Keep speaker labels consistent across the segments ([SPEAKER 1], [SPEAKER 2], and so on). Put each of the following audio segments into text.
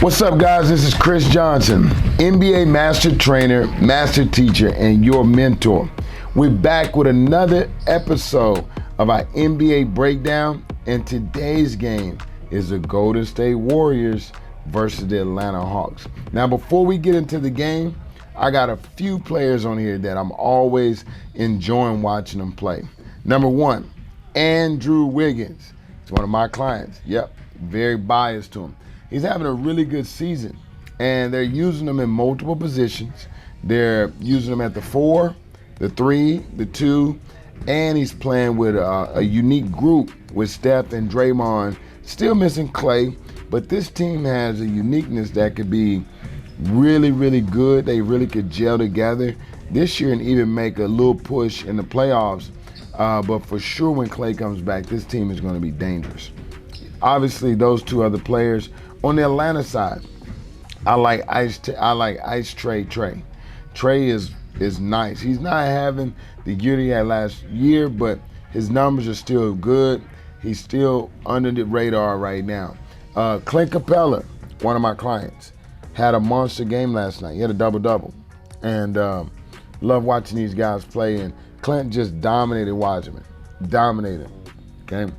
[SPEAKER 1] What's up, guys? This is Chris Johnson, NBA Master Trainer, Master Teacher, and your mentor. We're back with another episode of our NBA Breakdown, and today's game is the Golden State Warriors versus the Atlanta Hawks. Now, before we get into the game, I got a few players on here that I'm always enjoying watching them play. Number one, Andrew Wiggins. He's one of my clients. Yep, very biased to him. He's having a really good season, and they're using him in multiple positions. They're using him at the 4, the 3, the 2, and he's playing with a unique group with Steph and Draymond. Still missing Clay, but this team has a uniqueness that could be really, really good. They really could gel together this year and even make a little push in the playoffs. But for sure, when Clay comes back, this team is going to be dangerous. Obviously, those two other players. On the Atlanta side, I like Ice Trey. Trey is nice. He's not having the year he had last year, but his numbers are still good. He's still under the radar right now. Clint Capella, one of my clients, had a monster game last night. He had a double-double. And love watching these guys play. And Clint just dominated Washington. Dominated. Okay?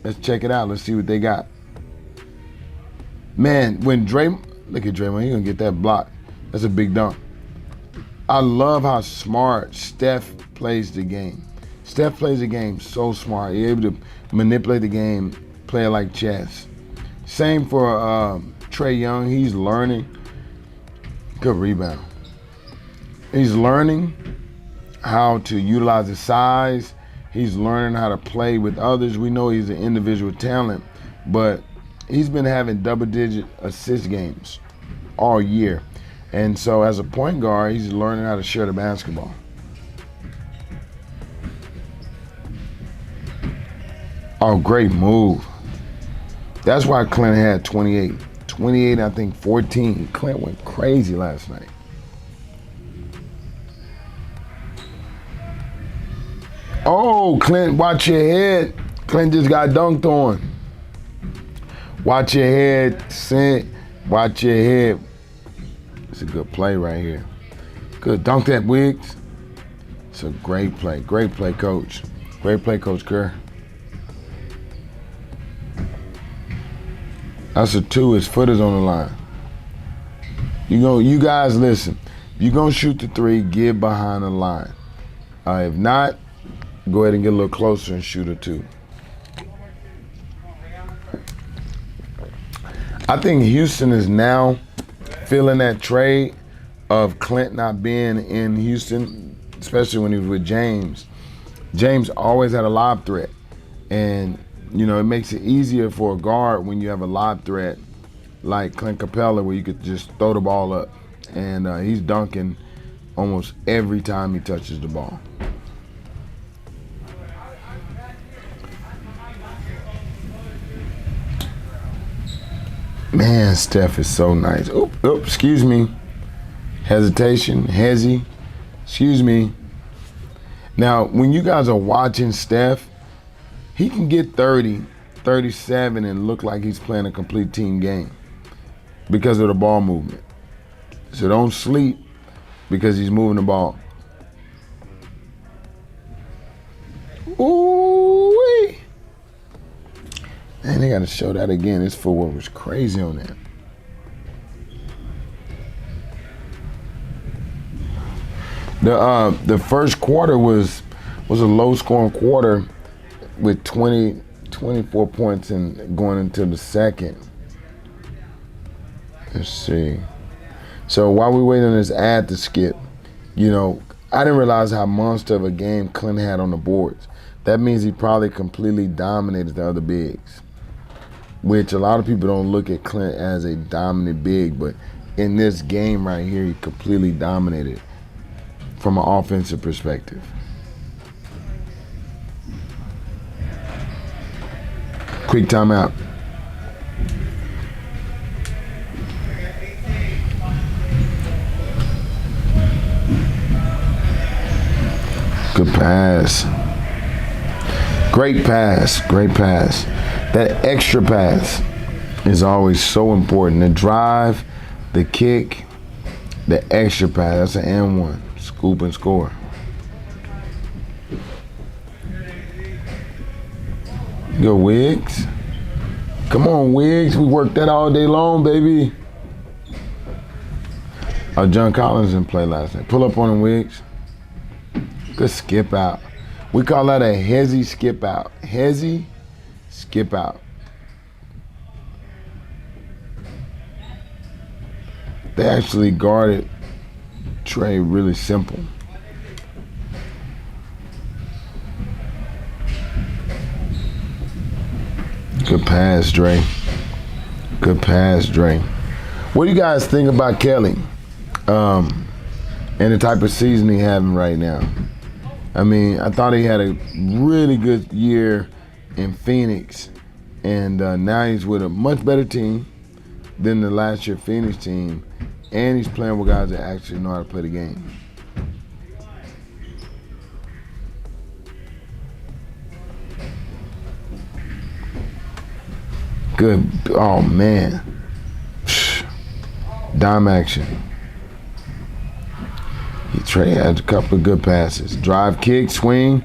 [SPEAKER 1] Let's check it out. Let's see what they got. Man, when look at Draymond, he's going to get that block. That's a big dunk. I love how smart Steph plays the game. Steph plays the game so smart. He's able to manipulate the game, play it like chess. Same for Trae Young. He's learning. Good rebound. He's learning how to utilize his size. He's learning how to play with others. We know he's an individual talent, but he's been having double-digit assist games all year. And so as a point guard, he's learning how to share the basketball. Oh, great move. That's why Clint had 28. 28, I think 14. Clint went crazy last night. Oh, Clint, watch your head. Clint just got dunked on. Watch your head, watch your head. It's a good play right here. Good, dunk that, Wiggs. It's a great play, coach. Great play, Coach Kerr. That's a 2, his foot is on the line. You guys listen. If you're gonna shoot the 3, get behind the line. If not, go ahead and get a little closer and shoot a 2. I think Houston is now feeling that trade of Clint not being in Houston, especially when he was with James. James always had a lob threat. And, it makes it easier for a guard when you have a lob threat like Clint Capella where you could just throw the ball up. And he's dunking almost every time he touches the ball. Man, Steph is so nice. Oop, excuse me. Hesitation, excuse me. Now, when you guys are watching Steph, he can get 30, 37 and look like he's playing a complete team game because of the ball movement. So don't sleep because he's moving the ball. Ooh-wee. Man, they got to show that again. His footwork was crazy on that. The first quarter was a low-scoring quarter with 24 points and going into the second. Let's see. So while we wait on this ad to skip, I didn't realize how monster of a game Clint had on the boards. That means he probably completely dominated the other bigs, which a lot of people don't look at Clint as a dominant big, but in this game right here, he completely dominated from an offensive perspective. Quick timeout. Good pass. Great pass. That extra pass. is always so important. The drive, the kick, the extra pass. That's an and one. Scoop and score. Go Wiggs. Come on, Wiggs. We worked that all day long, baby. Oh, John Collins didn't play last night. Pull up on him, Wiggs. Good skip out. We call that a hezzy skip out. Hezzy skip out. They actually guarded Trey really simple. Good pass, Dre. Good pass, Dre. What do you guys think about Kelly and the type of season he's having right now? I mean, I thought he had a really good year in Phoenix, and now he's with a much better team than the last year Phoenix team, and he's playing with guys that actually know how to play the game. Good. Oh, man. Dime action. Trey had a couple of good passes. Drive, kick, swing.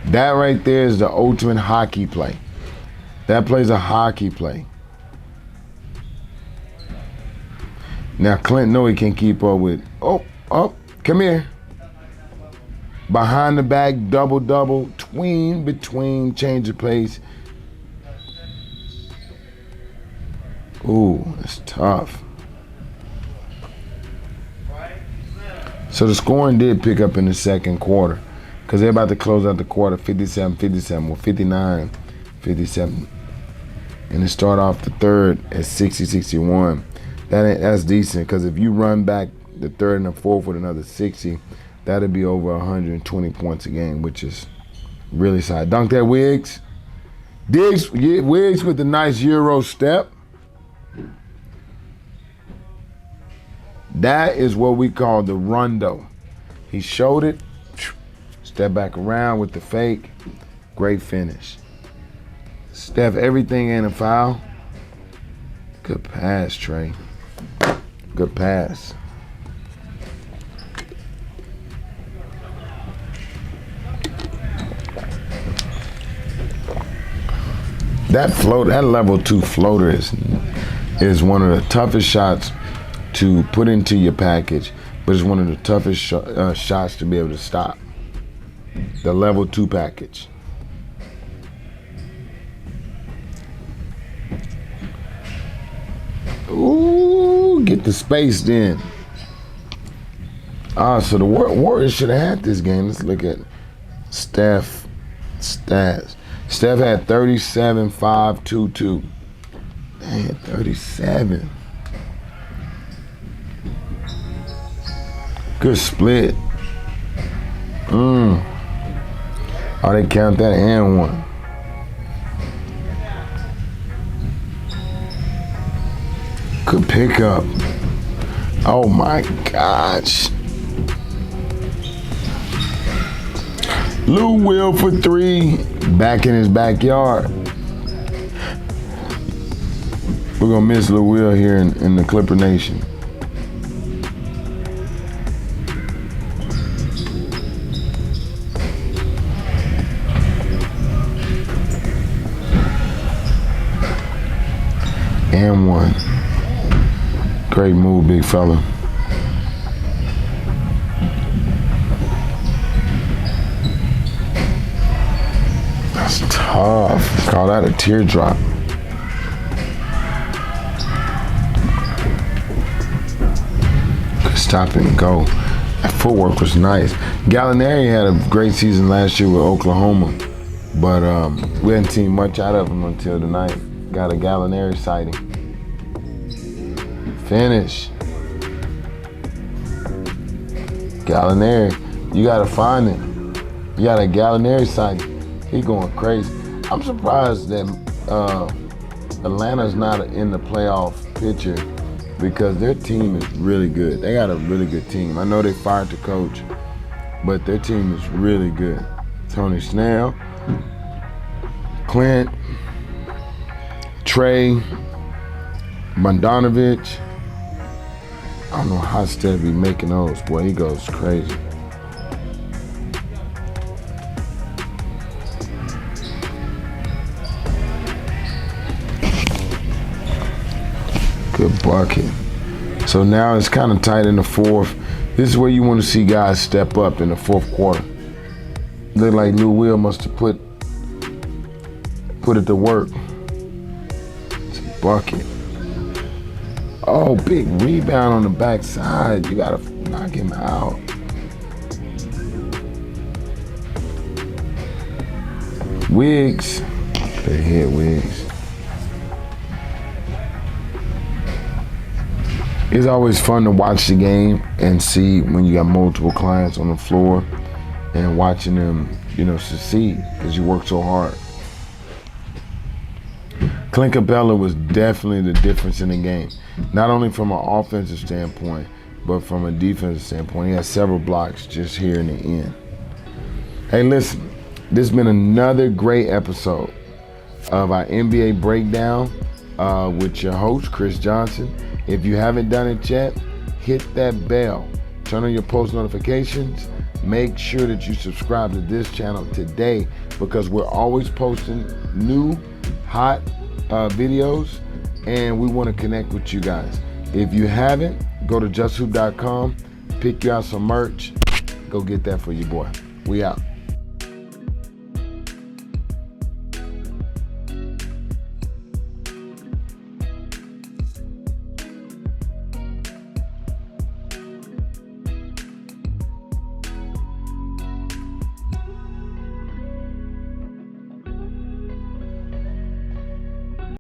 [SPEAKER 1] That right there is the ultimate hockey play. That plays a hockey play. Now, Clint know he can keep up with. Oh, come here. Behind the back, double, tween, between, change of pace. Ooh, that's tough. So the scoring did pick up in the second quarter because they're about to close out the quarter 57-57 or 59-57. And they start off the third at 60-61. That's decent because if you run back the third and the fourth with another 60, that'd be over 120 points a game, which is really solid. Dunk that, Wiggs. Wiggs with the nice Euro step. That is what we call the rondo. He showed it, step back around with the fake, great finish. Steph, everything ain't a foul. Good pass, Trey. Good pass. That level 2 floater is one of the toughest shots to put into your package, but it's one of the toughest shots to be able to stop. The level 2 package. Ooh, get the space then. So the Warriors should have had this game. Let's look at Steph stats. Steph had 37, 5, 2, 2. Man, 37. Good split. Oh, they count that and one. Good pickup. Oh my gosh. Lou Will for 3, back in his backyard. We're gonna miss Lou Will here in the Clipper Nation. And one. Great move, big fella. That's tough. Call that a teardrop. Good stop and go. That footwork was nice. Gallinari had a great season last year with Oklahoma, but we hadn't seen much out of him until tonight. Got a Gallinari sighting. Finish. Gallinari, you gotta find him. You got a Gallinari sighting. He going crazy. I'm surprised that Atlanta's not in the playoff picture because their team is really good. They got a really good team. I know they fired the coach, but their team is really good. Tony Snell, Clint, Trey, Bogdanovich. I don't know how Steph be making those. Boy, he goes crazy. Good bucket. So now it's kind of tight in the fourth. This is where you want to see guys step up in the fourth quarter. Look like Lou Will must have put it to work. It's a bucket. Oh, big rebound on the backside. You gotta knock him out. Wiggs. Big hit, Wiggs. It's always fun to watch the game and see when you got multiple clients on the floor and watching them, succeed because you work so hard. Clint Capella was definitely the difference in the game, not only from an offensive standpoint, but from a defensive standpoint. He had several blocks just here in the end. Hey, listen, this has been another great episode of our NBA Breakdown with your host, Chris Johnson. If you haven't done it yet, hit that bell. Turn on your post notifications. Make sure that you subscribe to this channel today because we're always posting new, hot videos, and we want to connect with you guys. If you haven't, go to justhoop.com, pick you out some merch. Go get that for your boy. We out.